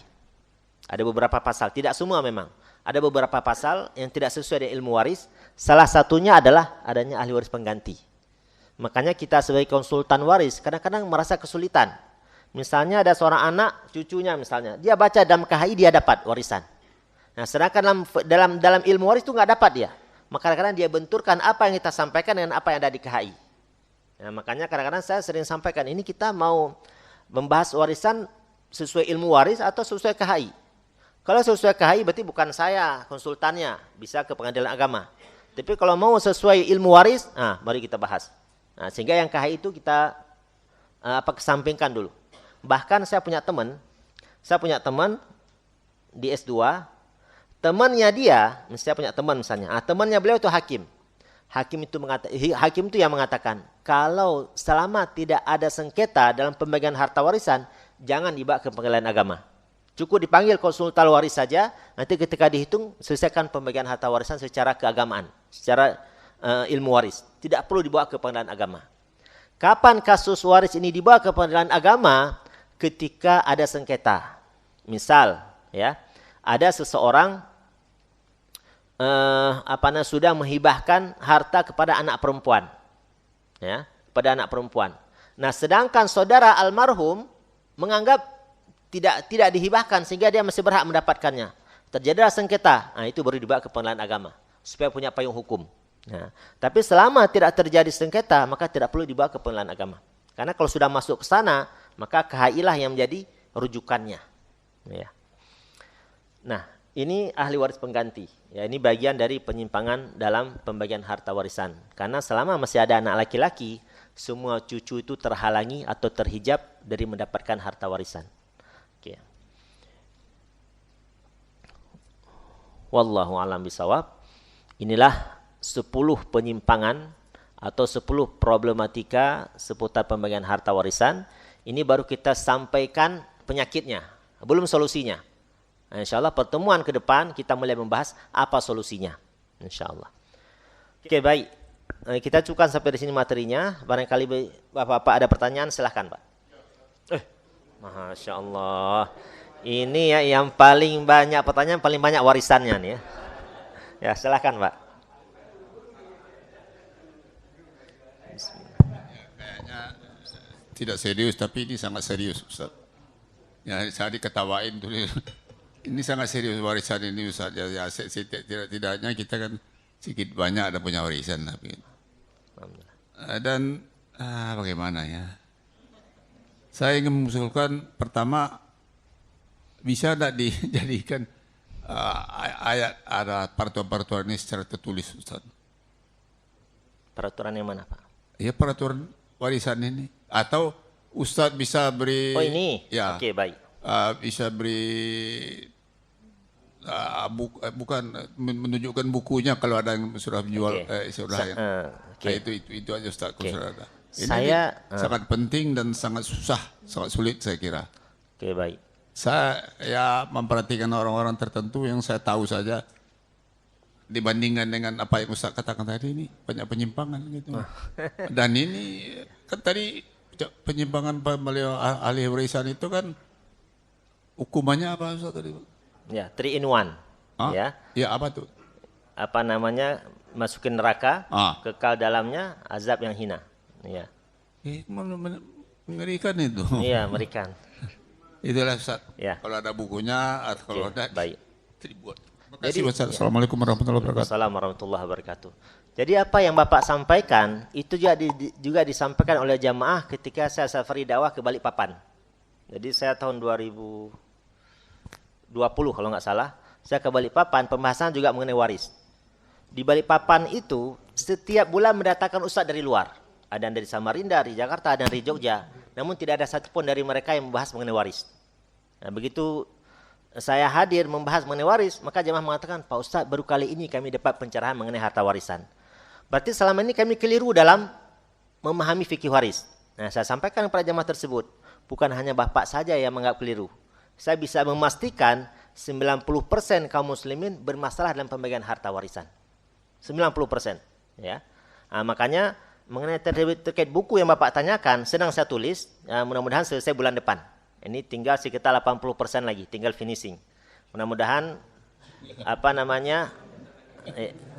Ada beberapa pasal, tidak semua memang. Ada beberapa pasal yang tidak sesuai dengan ilmu waris. Salah satunya adalah adanya ahli waris pengganti. Makanya kita sebagai konsultan waris kadang-kadang merasa kesulitan. Misalnya ada seorang anak, cucunya misalnya, dia baca dalam KHI dia dapat warisan. Nah, sedangkan dalam ilmu waris itu nggak dapat dia. Maka kadang-kadang dia benturkan apa yang kita sampaikan dengan apa yang ada di KHI. Nah, makanya kadang-kadang saya sering sampaikan, ini kita mau membahas warisan sesuai ilmu waris atau sesuai KHI. Kalau sesuai KHI berarti bukan saya konsultannya, bisa ke pengadilan agama. Tapi kalau mau sesuai ilmu waris, nah mari kita bahas. Nah, sehingga yang KHI itu kita kesampingkan dulu. Bahkan saya punya teman di S2, temannya dia, saya punya teman misalnya, temannya beliau itu hakim. Hakim itu yang mengatakan, kalau selama tidak ada sengketa dalam pembagian harta warisan, jangan dibawa ke pengadilan agama. Cukup dipanggil konsultan waris saja, nanti ketika dihitung, selesaikan pembagian harta warisan secara keagamaan, secara ilmu waris. Tidak perlu dibawa ke pengadilan agama. Kapan kasus waris ini dibawa ke pengadilan agama? Ketika ada sengketa. Misal, ya, ada seseorang sudah menghibahkan harta kepada anak perempuan. Ya, kepada anak perempuan. Nah, sedangkan saudara almarhum menganggap tidak dihibahkan sehingga dia masih berhak mendapatkannya. Terjadilah sengketa, nah itu baru dibawa ke pengadilan agama supaya punya payung hukum. Nah, tapi selama tidak terjadi sengketa, maka tidak perlu dibawa ke pengadilan agama. Karena kalau sudah masuk ke sana, maka KHI lah yang menjadi rujukannya. Ya. Nah, ini ahli waris pengganti. Ya, ini bagian dari penyimpangan dalam pembagian harta warisan. Karena selama masih ada anak laki-laki, semua cucu itu terhalangi atau terhijab dari mendapatkan harta warisan. Oke. Wallahu a'lam bishawab. Inilah 10 penyimpangan atau 10 problematika seputar pembagian harta warisan. Ini baru kita sampaikan penyakitnya, belum solusinya. Nah, insya Allah pertemuan ke depan kita mulai membahas apa solusinya. Insya Allah. Oke, baik. Kita cukupkan sampai di sini materinya. Barangkali Bapak-Bapak ada pertanyaan, silahkan Pak. Masya Allah. Ini ya yang paling banyak pertanyaan, paling banyak warisannya nih ya. Ya, silahkan Pak. Kayaknya tidak serius, tapi ini sangat serius Ustaz. Ya, saya diketawain tuh. Ini sangat serius warisan ini Ustaz. Ya, tidaknya kita kan sedikit banyak ada punya warisan. Tapi, dan bagaimana ya? Saya ingin mengusulkan pertama, bisa tidak dijadikan ayat ada peraturan-peraturan ini secara tertulis Ustaz. Peraturan yang mana Pak? Ya, peraturan warisan ini. Atau Ustaz bisa beri... Oh ini? Ya. Oke, baik. Bisa beri... bukan menunjukkan bukunya kalau ada yang sudah menjual itu aja Ustaz. Okay. Ini sangat penting dan sangat susah, sangat sulit saya kira. Oke, baik. Saya memperhatikan orang-orang tertentu yang saya tahu saja dibandingkan dengan apa yang Ustaz katakan tadi, ini banyak penyimpangan gitu. Dan ini kan tadi penyimpangan ahli warisan itu kan hukumannya apa Ustaz tadi? Ya, 3 in 1. Ah? Ya. Ya, apa tuh? Apa namanya? Masukin neraka, kekal dalamnya, azab yang hina. Ya. Mengerikan itu. Iya, mengerikan. Itulah Ustaz. Ya. Kalau ada bukunya atau kalau ada baik. dibuat. Terima kasih Ustaz. Assalamualaikum warahmatullahi wabarakatuh. Assalamualaikum warahmatullahi wabarakatuh. Jadi apa yang Bapak sampaikan itu juga disampaikan oleh jamaah ketika saya safari dakwah ke Balikpapan. Jadi saya tahun 2020 kalau nggak salah, saya ke Balikpapan, pembahasan juga mengenai waris. Di Balikpapan itu setiap bulan mendatangkan ustadz dari luar. Ada yang dari Samarinda, dari Jakarta, ada yang dari Jogja. Namun tidak ada satupun dari mereka yang membahas mengenai waris. Nah, begitu saya hadir membahas mengenai waris, maka jemaah mengatakan, Pak Ustadz, baru kali ini kami dapat pencerahan mengenai harta warisan. Berarti selama ini kami keliru dalam memahami fikih waris. Nah, saya sampaikan kepada jemaah tersebut, bukan hanya Bapak saja yang menganggap keliru. Saya bisa memastikan 90% kaum muslimin bermasalah dalam pembagian harta warisan. 90%. Ya. Nah, makanya mengenai terkait buku yang Bapak tanyakan, sedang saya tulis, mudah-mudahan selesai bulan depan. Ini tinggal sekitar 80% lagi, tinggal finishing. Mudah-mudahan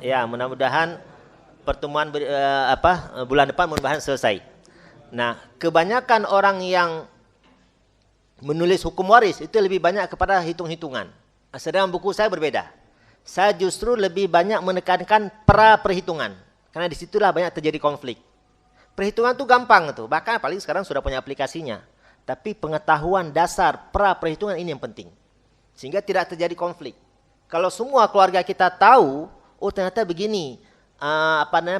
mudah-mudahan pertemuan bulan depan mudah-mudahan selesai. Nah, kebanyakan orang yang menulis hukum waris itu lebih banyak kepada hitung-hitungan. Sedangkan buku saya berbeda. Saya justru lebih banyak menekankan pra-perhitungan. Karena disitulah banyak terjadi konflik. Perhitungan itu gampang tuh, bahkan paling sekarang sudah punya aplikasinya. Tapi pengetahuan dasar pra-perhitungan ini yang penting. Sehingga tidak terjadi konflik. Kalau semua keluarga kita tahu, oh ternyata begini,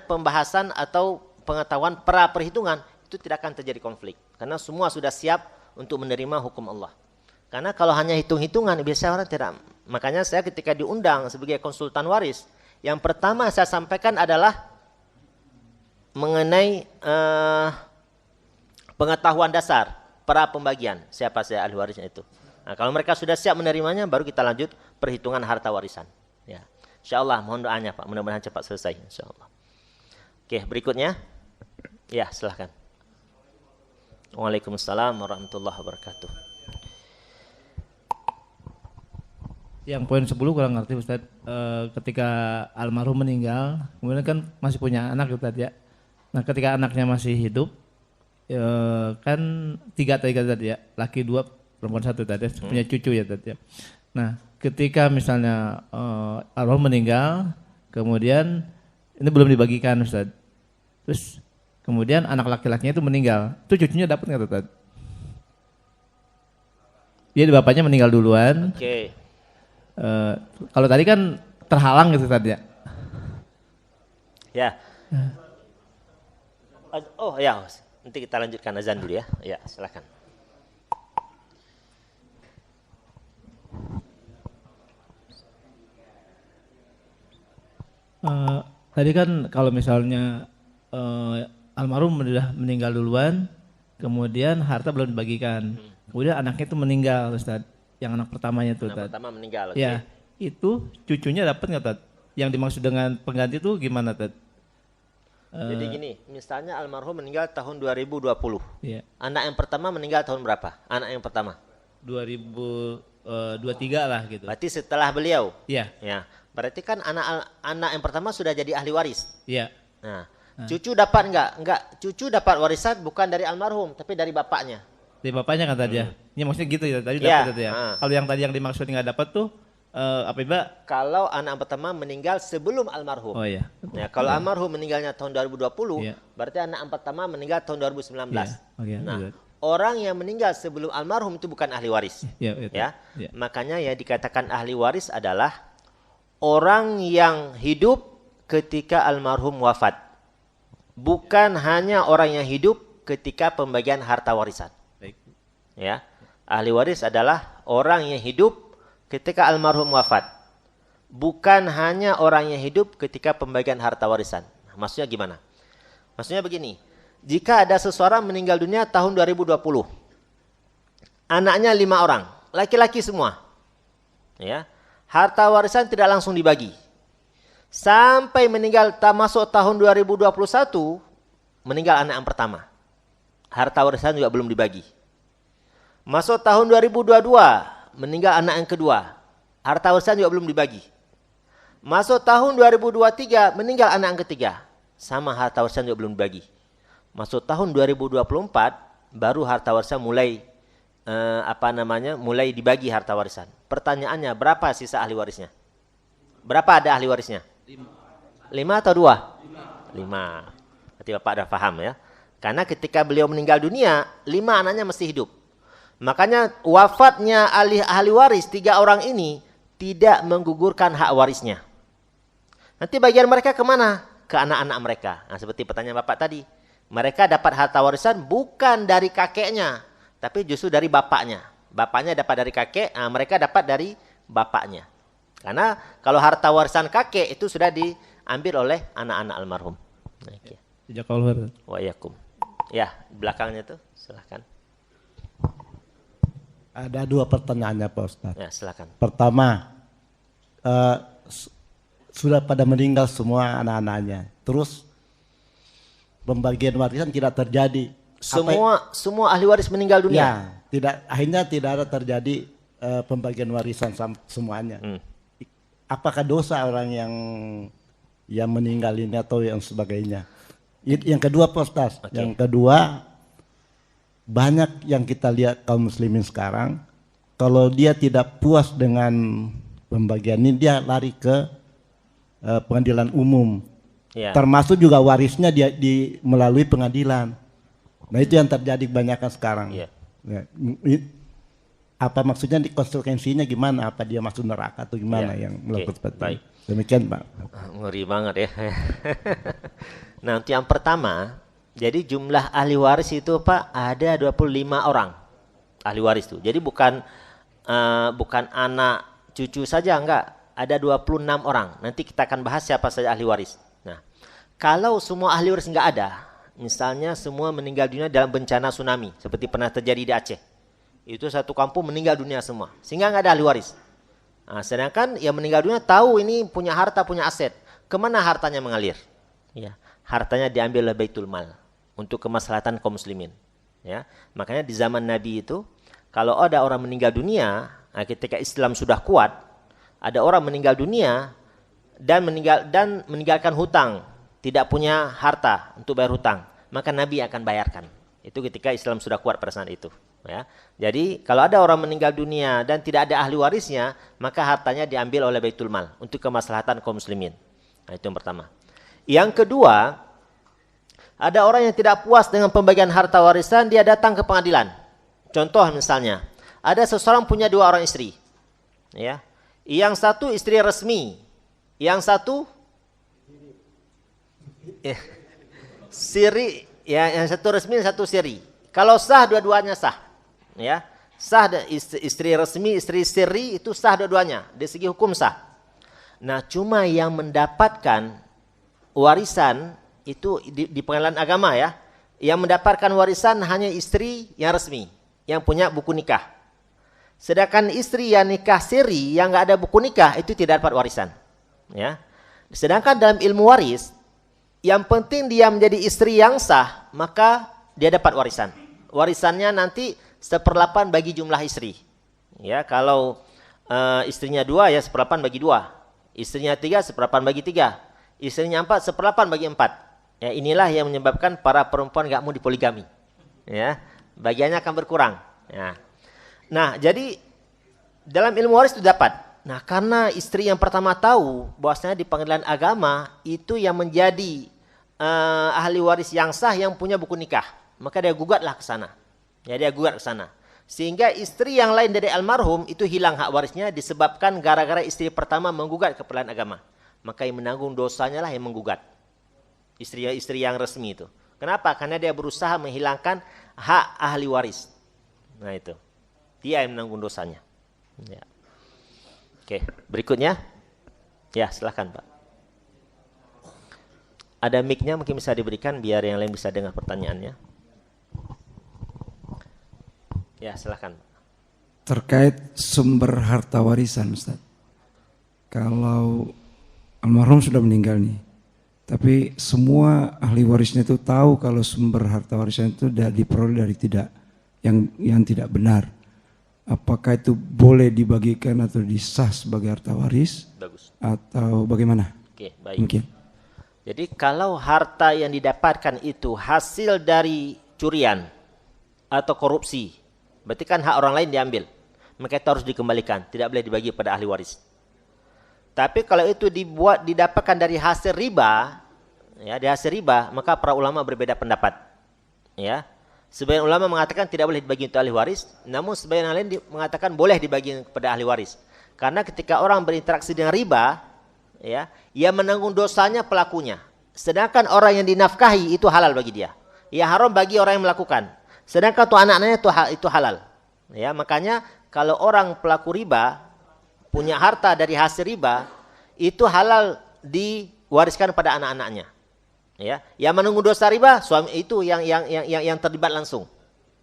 pembahasan atau pengetahuan pra-perhitungan, itu tidak akan terjadi konflik. Karena semua sudah siap untuk menerima hukum Allah. Karena kalau hanya hitung-hitungan, biasanya orang tidak. Makanya saya ketika diundang sebagai konsultan waris, yang pertama saya sampaikan adalah mengenai pengetahuan dasar pra pembagian, siapa saja ahli warisnya itu. Nah, kalau mereka sudah siap menerimanya, baru kita lanjut perhitungan harta warisan. Ya, insyaallah mohon doanya Pak, mudah-mudahan cepat selesai insyaallah. Oke, berikutnya. Ya, silahkan. Waalaikumsalam warahmatullahi wabarakatuh. Yang poin 10 kurang ngerti Ustaz. Ketika almarhum meninggal, kemudian kan masih punya anak Ustaz ya. Nah, ketika anaknya masih hidup, kan 3 tadi ya, laki 2, perempuan 1 tadi, punya cucu ya tadi ya. Nah, ketika misalnya almarhum meninggal, kemudian ini belum dibagikan Ustaz. Terus kemudian anak laki-lakinya itu meninggal, itu cucunya dapat nggak Ustaz? Dia bapaknya meninggal duluan. Oke. Kalau tadi kan terhalang gitu Ustaz ya. Ya. Oh ya, nanti kita lanjutkan azan dulu ya. Ya, silakan. Tadi kan kalau misalnya almarhum sudah meninggal duluan, kemudian harta belum dibagikan, kemudian anaknya itu meninggal Ustaz, yang anak pertamanya itu Ustaz. Pertama meninggal. Ya, itu cucunya dapat nggak Ustaz? Yang dimaksud dengan pengganti itu gimana Ustaz? Jadi gini, misalnya almarhum meninggal tahun 2020. Iya. Anak yang pertama meninggal tahun berapa? Anak yang pertama? 2023 lah gitu. Berarti setelah beliau? Iya. Ya. Berarti kan anak yang pertama sudah jadi ahli waris. Iya. Nah, cucu dapat enggak? Enggak. Cucu dapat warisan bukan dari almarhum, tapi dari bapaknya. Dari bapaknya kan tadi ya. Ya maksudnya gitu ya, tadi Ya. dapat ya. Kalau yang tadi yang dimaksud nggak dapat tuh apa kalau anak pertama meninggal sebelum almarhum. Oh iya. Ya, kalau almarhum meninggalnya tahun 2020, Iya. berarti anak pertama meninggal tahun 2019. Iya. Nah, orang yang meninggal sebelum almarhum itu bukan ahli waris. Iya, Ya. Iya. Makanya ya dikatakan ahli waris adalah orang yang hidup ketika almarhum wafat. Bukan hanya orang yang hidup ketika pembagian harta warisan. Baik. Ya. Ahli waris adalah orang yang hidup ketika almarhum wafat. Bukan hanya orang yang hidup ketika pembagian harta warisan. Maksudnya gimana? Maksudnya begini. Jika ada seseorang meninggal dunia tahun 2020. Anaknya 5 orang. Laki-laki semua. Ya. Harta warisan tidak langsung dibagi. Sampai meninggal masuk tahun 2021. Meninggal anak yang pertama. Harta warisan juga belum dibagi. Masuk tahun 2022. Meninggal anak yang kedua. harta warisan juga belum dibagi. Masuk tahun 2023 meninggal anak yang ketiga, sama harta warisan juga belum dibagi. Masuk tahun 2024 baru harta warisan mulai mulai dibagi harta warisan. Pertanyaannya, berapa sisa ahli warisnya? Berapa ada ahli warisnya? 5 atau 2? 5. Berarti Bapak sudah paham ya. Karena ketika beliau meninggal dunia, 5 anaknya masih hidup. Makanya wafatnya ahli waris 3 orang ini tidak menggugurkan hak warisnya. Nanti bagian mereka kemana? Ke anak-anak mereka. Nah, seperti pertanyaan Bapak tadi. Mereka dapat harta warisan bukan dari kakeknya, tapi justru dari bapaknya. Bapaknya dapat dari kakek, mereka dapat dari bapaknya. Karena kalau harta warisan kakek itu sudah diambil oleh anak-anak almarhum. Okay. Jazakallahu. Wa iyyakum. Ya, belakangnya tuh, silahkan. Ada 2 pertanyaannya Pak Ustadz. Ya, silakan. Pertama, sudah pada meninggal semua anak-anaknya. Terus pembagian warisan tidak terjadi. Semua ahli waris meninggal dunia. Ya, akhirnya tidak ada terjadi pembagian warisan semuanya. Apakah dosa orang yang meninggal ini atau yang sebagainya? Yang kedua Pak Ustadz, yang kedua, banyak yang kita lihat kaum muslimin sekarang, kalau dia tidak puas dengan pembagian ini, dia lari ke pengadilan umum. Ya. Termasuk juga warisnya dia melalui pengadilan. Nah itu yang terjadi kebanyakan sekarang. Ya. Ya, apa maksudnya di konsekuensinya gimana? Apa dia masuk neraka atau gimana yang melakukan seperti itu? Demikian Pak. Ngeri banget ya. Nah untuk yang pertama, jadi jumlah ahli waris itu Pak ada 25 orang ahli waris itu. Jadi bukan anak cucu saja, enggak. Ada 26 orang. Nanti kita akan bahas siapa saja ahli waris. Nah, kalau semua ahli waris enggak ada, misalnya semua meninggal dunia dalam bencana tsunami seperti pernah terjadi di Aceh. Itu satu kampung meninggal dunia semua, sehingga enggak ada ahli waris. Nah, sedangkan yang meninggal dunia tahu ini punya harta, punya aset. Kemana hartanya mengalir? Ya, hartanya diambil oleh Baitul Mal untuk kemaslahatan kaum muslimin. Ya, makanya di zaman Nabi itu kalau ada orang meninggal dunia, ketika Islam sudah kuat, ada orang meninggal dunia dan meninggalkan hutang, tidak punya harta untuk bayar hutang, maka Nabi akan bayarkan. Itu ketika Islam sudah kuat pada saat itu. Ya, jadi kalau ada orang meninggal dunia dan tidak ada ahli warisnya, maka hartanya diambil oleh Baitul Mal untuk kemaslahatan kaum muslimin. Nah, itu yang pertama. Yang kedua, ada orang yang tidak puas dengan pembagian harta warisan, dia datang ke pengadilan. Contoh misalnya, ada seseorang punya 2 orang istri. Ya. Yang satu istri resmi, yang satu siri, ya, yang satu resmi, yang satu siri. Kalau sah dua-duanya sah. Ya. Sah istri resmi, istri siri itu sah dua-duanya, dari segi hukum sah. Nah, cuma yang mendapatkan warisan itu di pengadilan agama ya, yang mendapatkan warisan hanya istri yang resmi, yang punya buku nikah. Sedangkan istri yang nikah siri, yang nggak ada buku nikah, itu tidak dapat warisan. Ya. Sedangkan dalam ilmu waris, yang penting dia menjadi istri yang sah, maka dia dapat warisan. Warisannya nanti 1/8 bagi jumlah istri. Ya, kalau istrinya 2 ya 1/8 bagi 2. Istrinya 3 1/8 bagi 3. Istrinya 4 1/8 bagi 4. Ya, inilah yang menyebabkan para perempuan gak mau dipoligami. Ya, bagiannya akan berkurang. Ya. Nah, jadi dalam ilmu waris itu dapat. Nah, karena istri yang pertama tahu bahwasanya di pengadilan agama itu yang menjadi ahli waris yang sah yang punya buku nikah, maka dia gugatlah ke sana. Ya, dia gugat ke sana. Sehingga istri yang lain dari almarhum itu hilang hak warisnya disebabkan gara-gara istri pertama menggugat ke pengadilan agama. Maka yang menanggung dosanya lah yang menggugat. Istri yang resmi itu. Kenapa? Karena dia berusaha menghilangkan hak ahli waris. Nah itu. Dia yang menanggung dosanya. Ya. Oke, berikutnya. Ya, silahkan Pak. Ada mic-nya mungkin bisa diberikan biar yang lain bisa dengar pertanyaannya. Ya, silahkan. Terkait sumber harta warisan, Ustaz. Kalau almarhum sudah meninggal nih, tapi semua ahli warisnya itu tahu kalau sumber harta warisan itu diperoleh dari yang tidak benar. apakah itu boleh dibagikan atau disah sebagai harta waris Bagus. atau bagaimana? Oke, baik. Mungkin. Jadi kalau harta yang didapatkan itu hasil dari curian atau korupsi, berarti kan hak orang lain diambil. Maka itu harus dikembalikan, tidak boleh dibagi pada ahli waris. Tapi kalau itu didapatkan dari hasil riba, ya, dari hasil riba, maka para ulama berbeda pendapat. Ya. Sebagian ulama mengatakan tidak boleh dibagi untuk ahli waris, namun sebagian lain mengatakan boleh dibagi kepada ahli waris. Karena ketika orang berinteraksi dengan riba, ya, ia menanggung dosanya pelakunya. Sedangkan orang yang dinafkahi itu halal bagi dia. Ia haram bagi orang yang melakukan. Sedangkan untuk anak-anaknya itu halal. Ya, makanya kalau orang pelaku riba punya harta dari hasil riba, itu halal diwariskan pada anak-anaknya. Ya, yang menanggung dosa riba suami itu yang terlibat langsung.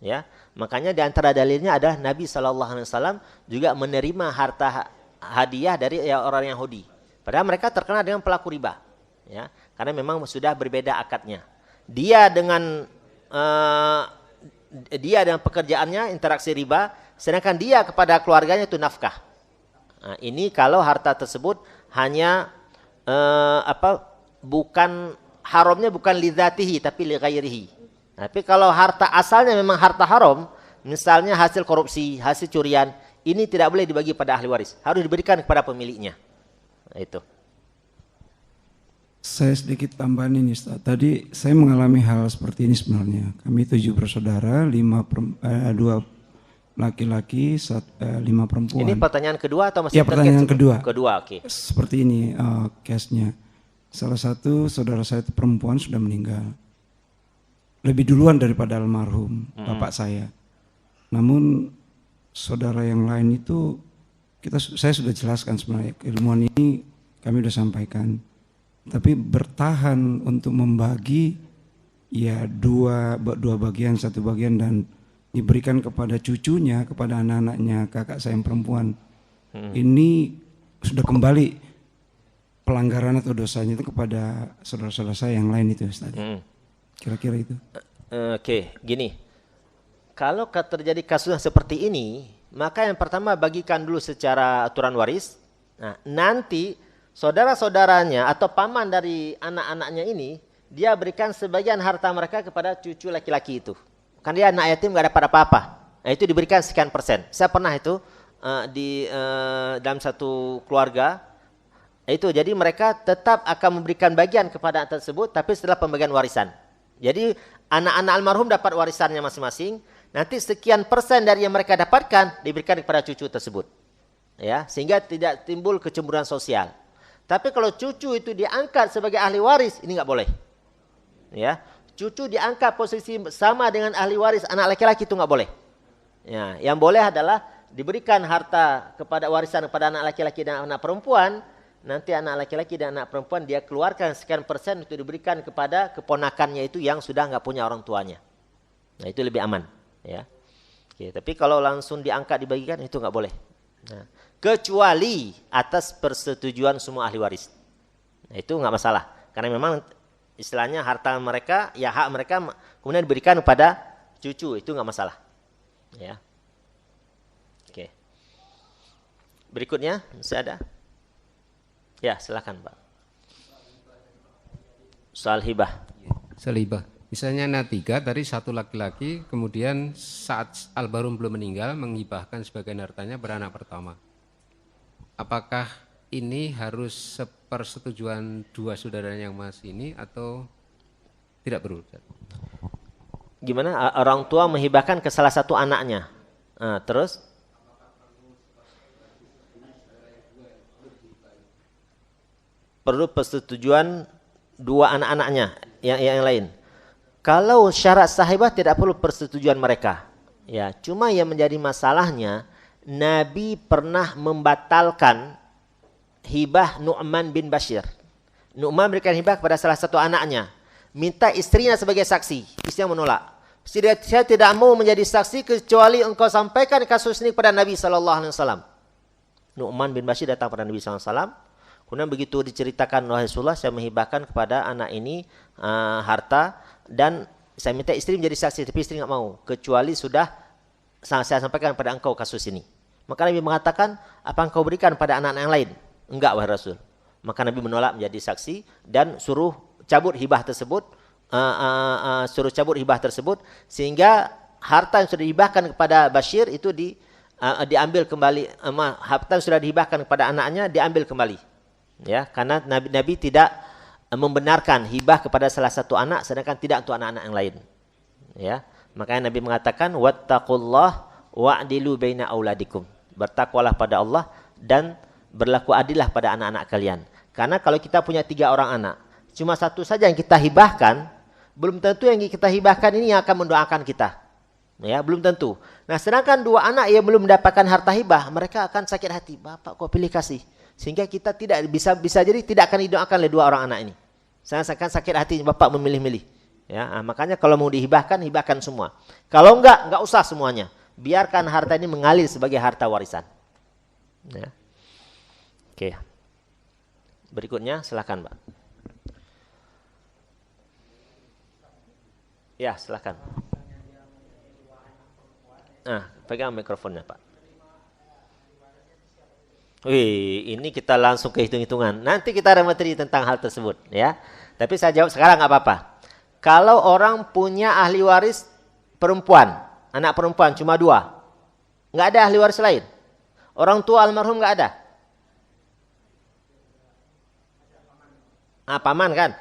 Ya, makanya di antara dalilnya adalah Nabi SAW juga menerima harta hadiah dari orang Yahudi. Padahal mereka terkenal dengan pelaku riba. Ya, karena memang sudah berbeda akadnya. Dia dengan pekerjaannya interaksi riba, sedangkan dia kepada keluarganya itu nafkah. Nah, ini kalau harta tersebut hanya bukan haramnya bukan lidzatihi tapi li ghairihi. Tapi kalau harta asalnya memang harta haram, misalnya hasil korupsi, hasil curian, ini tidak boleh dibagi pada ahli waris, harus diberikan kepada pemiliknya. Nah, itu. Saya sedikit tambahan ini, Ustaz. Tadi saya mengalami hal seperti ini sebenarnya. Kami 7 bersaudara, 2 laki-laki, 5 perempuan. Ini pertanyaan kedua atau masih ya, pertanyaan kedua. Kedua, oke. Seperti ini case-nya. Salah satu saudara saya itu perempuan sudah meninggal. Lebih duluan daripada almarhum bapak saya. Namun saudara yang lain itu saya sudah jelaskan sebenarnya ilmuwan ini kami sudah sampaikan. Tapi bertahan untuk membagi ya dua bagian, satu bagian dan diberikan kepada cucunya, kepada anak-anaknya kakak saya yang perempuan. Ini sudah kembali pelanggaran atau dosanya itu kepada saudara-saudara saya yang lain itu, Ustaz. Kira-kira itu. Oke, gini. Kalau terjadi kasus yang seperti ini, maka yang pertama bagikan dulu secara aturan waris. Nah, nanti saudara-saudaranya atau paman dari anak-anaknya ini, dia berikan sebagian harta mereka kepada cucu laki-laki itu. Kan dia anak yatim gak dapat apa-apa. Nah, itu diberikan sekian persen. Saya pernah itu dalam satu keluarga, itu jadi mereka tetap akan memberikan bagian kepada anak tersebut, tapi setelah pembagian warisan. Jadi anak-anak almarhum dapat warisannya masing-masing, nanti sekian persen dari yang mereka dapatkan diberikan kepada cucu tersebut. Ya, sehingga tidak timbul kecemburuan sosial. Tapi kalau cucu itu diangkat sebagai ahli waris, ini nggak boleh. Ya, cucu diangkat posisi sama dengan ahli waris anak laki-laki itu nggak boleh. Ya, yang boleh adalah diberikan harta kepada warisan kepada anak laki-laki dan anak perempuan. Nanti anak laki-laki dan anak perempuan dia keluarkan sekian persen untuk diberikan kepada keponakannya itu yang sudah nggak punya orang tuanya. Nah, itu lebih aman. Ya. Oke, tapi kalau langsung diangkat dibagikan itu nggak boleh. Nah, kecuali atas persetujuan semua ahli waris. Nah, itu nggak masalah. Karena memang istilahnya harta mereka, ya hak mereka kemudian diberikan kepada cucu, itu nggak masalah. Ya. Oke. Berikutnya, masih ada? Ya, silakan, Pak. Soal hibah. Soal hibah. Misalnya anak 3 tadi satu laki-laki, kemudian saat almarhum belum meninggal menghibahkan sebagian hartanya beranak pertama. Apakah ini harus sepersetujuan dua saudara yang masih ini atau tidak perlu? Gimana orang tua menghibahkan ke salah satu anaknya? Nah, terus? Perlu persetujuan dua anak-anaknya yang lain. Kalau syarat sahibah tidak perlu persetujuan mereka. Ya, cuma yang menjadi masalahnya Nabi pernah membatalkan hibah Nu'man bin Bashir. Nu'man berikan hibah kepada salah satu anaknya, minta istrinya sebagai saksi. Istrinya menolak. Saya tidak mau menjadi saksi kecuali engkau sampaikan kasus ini kepada Nabi SAW. Nu'man bin Bashir datang kepada Nabi SAW. Kemudian begitu diceritakan oleh Rasulullah, saya menghibahkan kepada anak ini harta dan saya minta istri menjadi saksi, tapi istri nggak mau kecuali sudah saya sampaikan pada engkau kasus ini. Maka Nabi mengatakan, apa engkau berikan pada anak-anak yang lain? Enggak, wahai Rasul. Maka Nabi menolak menjadi saksi dan suruh cabut hibah tersebut, sehingga harta yang sudah dihibahkan kepada Bashir itu diambil kembali, harta yang sudah dihibahkan kepada anaknya diambil kembali. Ya, karena Nabi tidak membenarkan hibah kepada salah satu anak sedangkan tidak untuk anak-anak yang lain. Ya, makanya Nabi mengatakan wattaqullah wa'dilu baina auladikum. Bertakwalah pada Allah dan berlaku adillah pada anak-anak kalian. Karena kalau kita punya 3 orang anak, cuma satu saja yang kita hibahkan, belum tentu yang kita hibahkan ini yang akan mendoakan kita. Ya, belum tentu. Nah, sedangkan 2 anak yang belum mendapatkan harta hibah, mereka akan sakit hati. Bapak kok pilih kasih? Sehingga kita tidak bisa jadi tidak akan didoakan oleh 2 orang anak ini. Saya akan sakit hati bapak memilih-milih. Ya, makanya kalau mau dihibahkan, hibahkan semua. Kalau enggak usah semuanya. Biarkan harta ini mengalir sebagai harta warisan. Ya. Oke. Berikutnya silakan, Pak. Ya, silakan. Nah, pegang mikrofonnya, Pak. Wih, ini kita langsung ke hitung-hitungan. Nanti kita ada materi tentang hal tersebut, ya. Tapi saya jawab sekarang nggak apa-apa. Kalau orang punya ahli waris perempuan, anak perempuan cuma 2, nggak ada ahli waris lain. Orang tua almarhum nggak ada. Paman kan.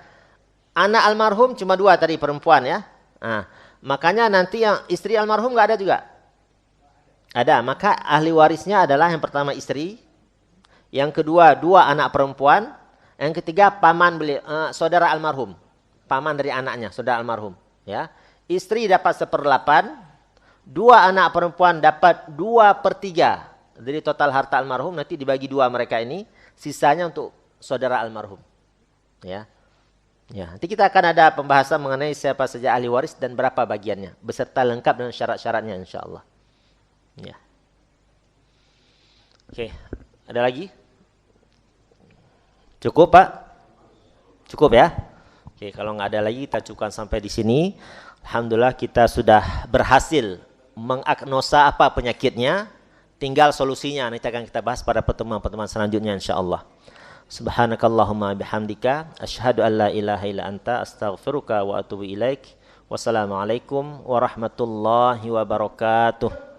Anak almarhum cuma 2 tadi perempuan ya. Makanya nanti yang istri almarhum nggak ada juga. Ada, maka ahli warisnya adalah yang pertama istri, yang kedua 2 anak perempuan, yang ketiga paman saudara almarhum, paman dari anaknya, saudara almarhum. Ya, istri dapat 1/8, 2 anak perempuan dapat 2/3 dari total harta almarhum, nanti dibagi 2 mereka ini, sisanya untuk saudara almarhum. Ya, nanti kita akan ada pembahasan mengenai siapa saja ahli waris dan berapa bagiannya, beserta lengkap dengan syarat-syaratnya insyaallah. Ya. Oke, ada lagi? Cukup, Pak? Cukup ya? Oke, kalau nggak ada lagi kita cukupkan sampai di sini. Alhamdulillah kita sudah berhasil mengagnosa apa penyakitnya, tinggal solusinya nanti akan kita bahas pada pertemuan-pertemuan selanjutnya insyaallah. Subhanakallahumma bihamdika asyhadu an la ilaha illa anta astaghfiruka wa atubu ilaik. Wassalamualaikum warahmatullahi wabarakatuh.